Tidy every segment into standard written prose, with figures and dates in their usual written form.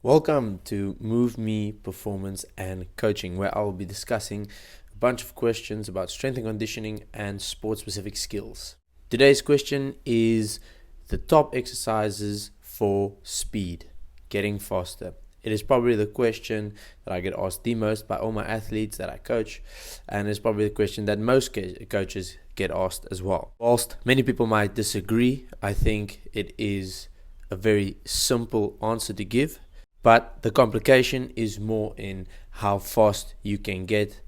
Welcome to MoveMe Performance and Coaching, where I'll be discussing a bunch of questions about strength and conditioning and sport-specific skills. Today's question is the top exercises for speed, getting faster. It is probably the question that I get asked the most by all my athletes that I coach, and it's probably the question that most coaches get asked as well. Whilst many people might disagree, I think it is a very simple answer to give. But the complication is more in how fast you can get,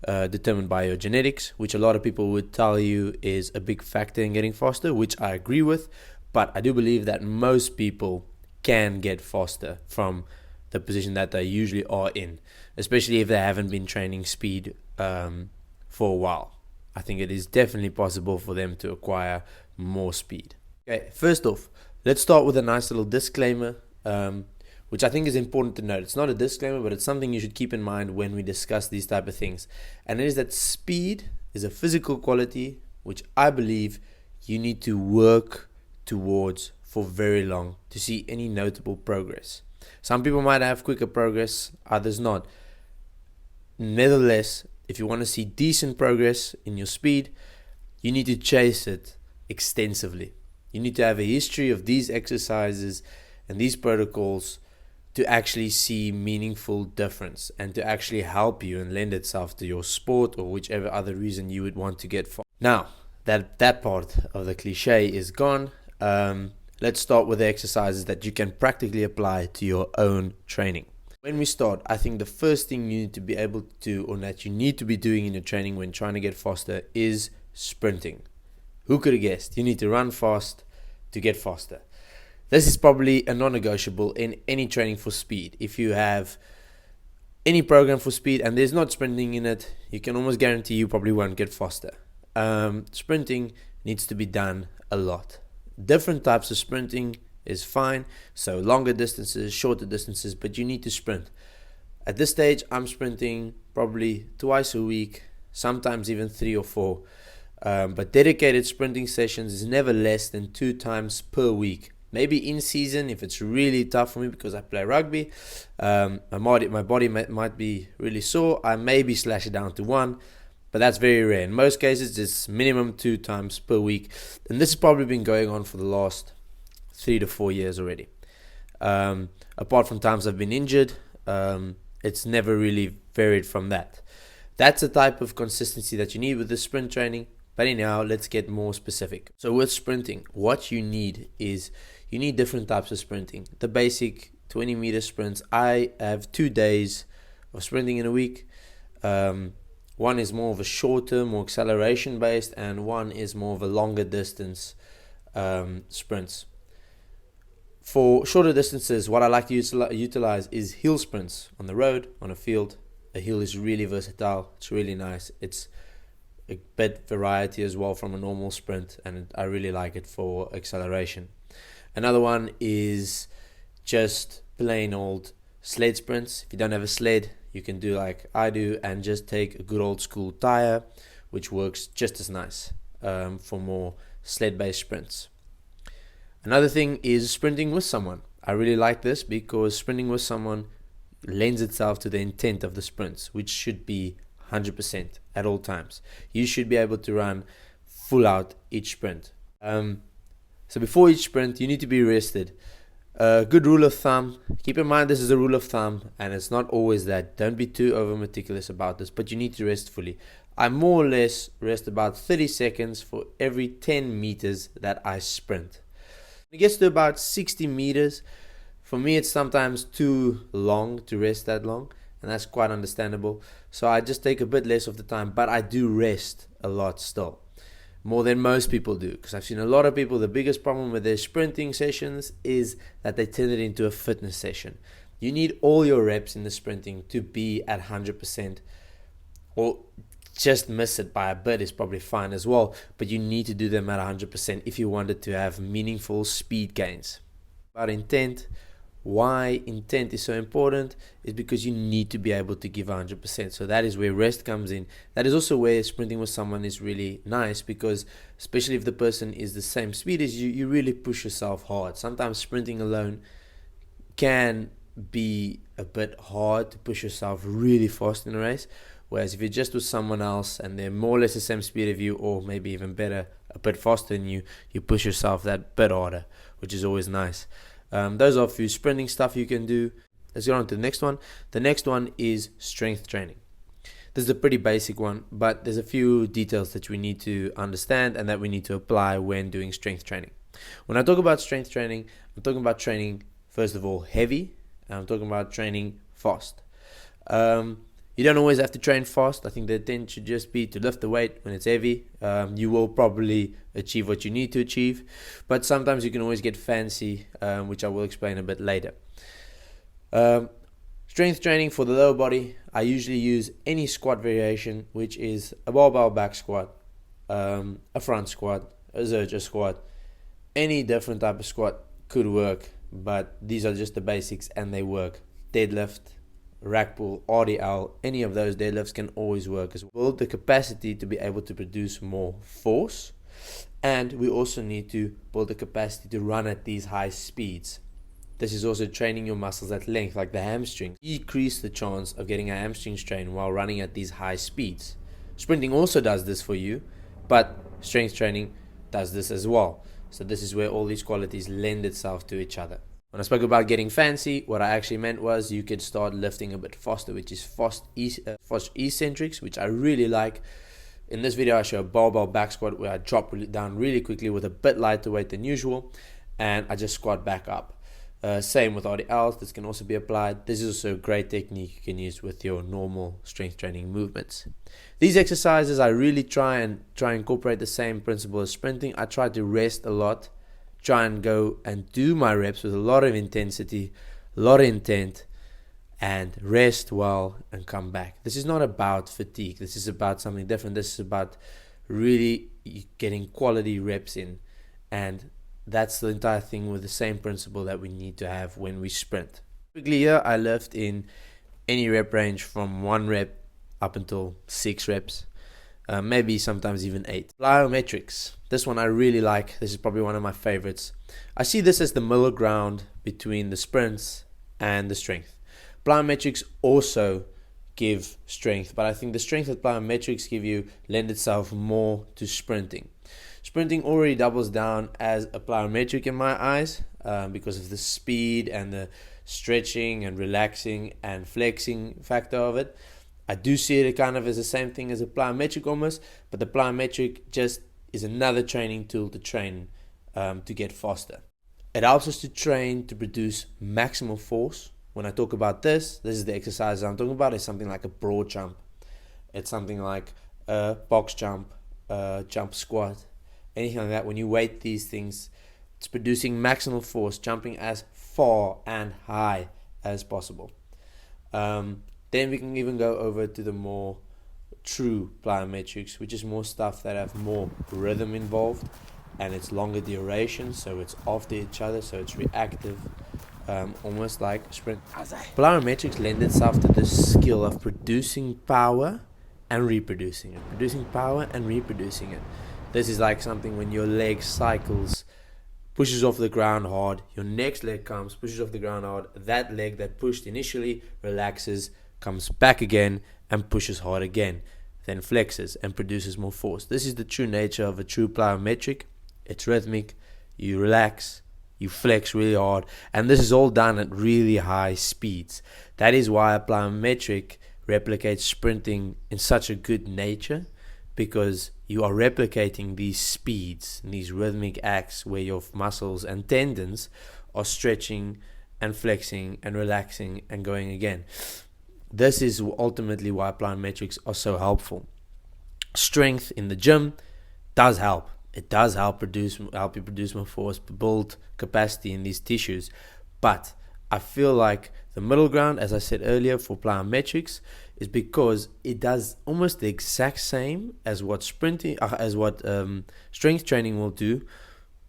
determined by your genetics, which a lot of people would tell you is a big factor in getting faster, which I agree with. But I do believe that most people can get faster from the position that they usually are in, especially if they haven't been training speed for a while. I think it is definitely possible for them to acquire more speed. Okay, first off, let's start with a nice little disclaimer. Which I think is important to note. It's not a disclaimer, but it's something you should keep in mind when we discuss these type of things. And it is that speed is a physical quality which I believe you need to work towards for very long to see any notable progress. Some people might have quicker progress, others not. Nevertheless, if you want to see decent progress in your speed, you need to chase it extensively. You need to have a history of these exercises and these protocols to actually see meaningful difference and to actually help you and lend itself to your sport or whichever other reason you would want to get far. Now that part of the cliche is gone, let's start with the exercises that you can practically apply to your own training. When we start, I think the first thing you need to be able to do, or that you need to be doing in your training when trying to get faster, is sprinting. Who could have guessed? You need to run fast to get faster. This is probably a non-negotiable in any training for speed. If you have any program for speed and there's not sprinting in it, you can almost guarantee you probably won't get faster. Sprinting needs to be done a lot. Different types of sprinting is fine. So longer distances, shorter distances, but you need to sprint. At this stage, I'm sprinting probably twice a week, sometimes even 3 or 4. But dedicated sprinting sessions is never less than 2 times per week. Maybe in season, if it's really tough for me because I play rugby, my body might be really sore, I maybe slash it down to 1, but that's very rare. In most cases, it's minimum 2 times per week. And this has probably been going on for the last 3 to 4 years already. Apart from times I've been injured, it's never really varied from that. That's the type of consistency that you need with the sprint training. But anyhow, let's get more specific. So with sprinting, what you need is you need different types of sprinting. The basic 20-meter sprints. I have 2 days of sprinting in a week. One is more of a shorter, more acceleration based, and one is more of a longer distance sprints. For shorter distances, what I like to utilize is hill sprints on the road, on a field. A hill is really versatile. It's really nice. It's a bit variety as well from a normal sprint, and I really like it for acceleration. Another one is just plain old sled sprints. If you don't have a sled, you can do like I do and just take a good old school tire, which works just as nice for more sled-based sprints. Another thing is sprinting with someone. I really like this because sprinting with someone lends itself to the intent of the sprints, which should be 100% at all times. You should be able to run full out each sprint. So before each sprint, you need to be rested. Good rule of thumb, keep in mind this is a rule of thumb and it's not always that. Don't be too over meticulous about this, but you need to rest fully. I more or less rest about 30 seconds for every 10 meters that I sprint. When it gets to about 60 meters, for me it's sometimes too long to rest that long, and that's quite understandable. So I just take a bit less of the time, but I do rest a lot still. More than most people do, because I've seen a lot of people, the biggest problem with their sprinting sessions is that they turn it into a fitness session. You need all your reps in the sprinting to be at 100%, or just miss it by a bit is probably fine as well, but you need to do them at 100% if you wanted to have meaningful speed gains. About intent, why intent is so important is because you need to be able to give 100%. So that is where rest comes in. That is also where sprinting with someone is really nice, because especially if the person is the same speed as you, you really push yourself hard. Sometimes sprinting alone can be a bit hard to push yourself really fast in a race. Whereas if you're just with someone else and they're more or less the same speed of you, or maybe even better, a bit faster than you, you push yourself that bit harder, which is always nice. Those are a few sprinting stuff you can do. Let's go on to the next one. The next one is strength training. This is a pretty basic one, but there's a few details that we need to understand and that we need to apply when doing strength training. When I talk about strength training, I'm talking about training, first of all, heavy, and I'm talking about training fast. You don't always have to train fast. I think the intent should just be to lift the weight when it's heavy. You will probably achieve what you need to achieve, but sometimes you can always get fancy, which I will explain a bit later. Strength training for the lower body, I usually use any squat variation, which is a barbell back squat, a front squat, a zercher squat. Any different type of squat could work, but these are just the basics and they work. Deadlift, rack pull, RDL, any of those deadlifts can always work as well. Build the capacity to be able to produce more force, and we also need to build the capacity to run at these high speeds. This is also training your muscles at length, like the hamstring. Decrease the chance of getting a hamstring strain while running at these high speeds. Sprinting also does this for you, but strength training does this as well. So this is where all these qualities lend itself to each other. When I spoke about getting fancy, what I actually meant was you could start lifting a bit faster, which is fast eccentrics, which I really like. In this video, I show a barbell back squat where I drop down really quickly with a bit lighter weight than usual, and I just squat back up. Same with RDLs, this can also be applied. This is also a great technique you can use with your normal strength training movements. These exercises, I really try and incorporate the same principle as sprinting. I try to rest a lot, try and go and do my reps with a lot of intensity, a lot of intent, and rest well and come back. This is not about fatigue. This is about something different. This is about really getting quality reps in, and that's the entire thing with the same principle that we need to have when we sprint. Typically here, I lift in any rep range from 1 rep up until 6 reps. Maybe sometimes even 8. Plyometrics. This one I really like. This is probably one of my favorites. I see this as the middle ground between the sprints and the strength. Plyometrics also give strength, but I think the strength that plyometrics give you lend itself more to sprinting. Sprinting already doubles down as a plyometric in my eyes because of the speed and the stretching and relaxing and flexing factor of it. I do see it kind of as the same thing as a plyometric almost, but the plyometric just is another training tool to train to get faster. It helps us to train to produce maximal force. When I talk about this is the exercise I'm talking about. It's something like a broad jump. It's something like a box jump, jump squat, anything like that. When you weight these things, it's producing maximal force, jumping as far and high as possible. Then we can even go over to the more true plyometrics, which is more stuff that have more rhythm involved, and it's longer duration, so it's after each other, so it's reactive, almost like sprint. Plyometrics lend itself to the skill of producing power and reproducing it. Producing power and reproducing it. This is like something when your leg cycles, pushes off the ground hard, your next leg comes, pushes off the ground hard, that leg that pushed initially relaxes, comes back again and pushes hard again, then flexes and produces more force. This is the true nature of a true plyometric. It's rhythmic, you relax, you flex really hard, and this is all done at really high speeds. That is why a plyometric replicates sprinting in such a good nature, because you are replicating these speeds, these rhythmic acts where your muscles and tendons are stretching and flexing and relaxing and going again. This is ultimately why plyometrics are so helpful. Strength in the gym does help. It does help you produce more force, build capacity in these tissues. But I feel like the middle ground, as I said earlier, for plyometrics is because it does almost the exact same as what strength training will do,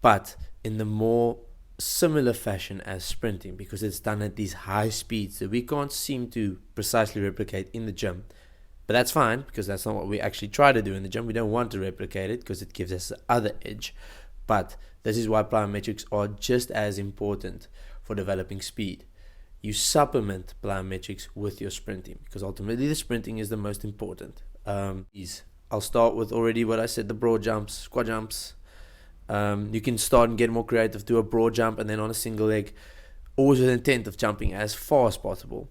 but in the more similar fashion as sprinting, because it's done at these high speeds that we can't seem to precisely replicate in the gym. But that's fine, because that's not what we actually try to do in the gym. We don't want to replicate it because it gives us the other edge. But this is why plyometrics are just as important for developing speed. you supplement plyometrics with your sprinting, because ultimately the sprinting is the most important. I'll start with already what I said, the broad jumps, squat jumps. You can start and get more creative, do a broad jump and then on a single leg, always with the intent of jumping as far as possible.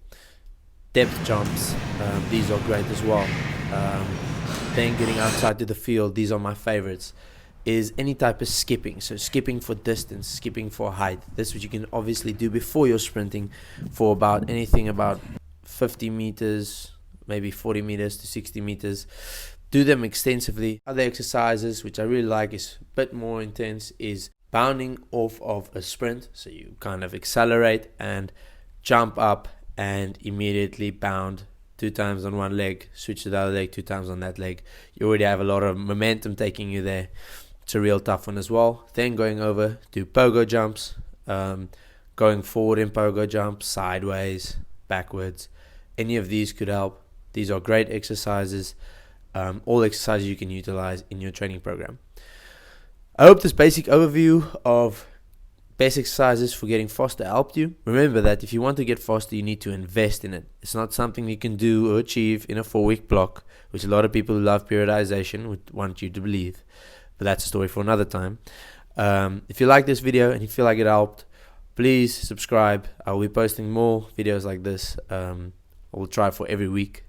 Depth jumps, these are great as well. Then getting outside to the field, these are my favorites. Is any type of skipping, so skipping for distance, skipping for height. This is what you can obviously do before you're sprinting for about anything about 50 meters, maybe 40 meters to 60 meters. Do them extensively. Other exercises which I really like, is a bit more intense, is bounding off of a sprint. So you kind of accelerate and jump up and immediately bound 2 times on one leg, switch to the other leg, 2 times on that leg. You already have a lot of momentum taking you there. It's a real tough one as well. Then going over to pogo jumps, going forward in pogo jumps, sideways, backwards. Any of these could help. These are great exercises, all exercises you can utilize in your training program. I hope this basic overview of best exercises for getting faster helped you. Remember that if you want to get faster, you need to invest in it. It's not something you can do or achieve in a 4-week block, which a lot of people who love periodization would want you to believe. But that's a story for another time. If you like this video and you feel like it helped, please subscribe. I'll be posting more videos like this. I will try for every week.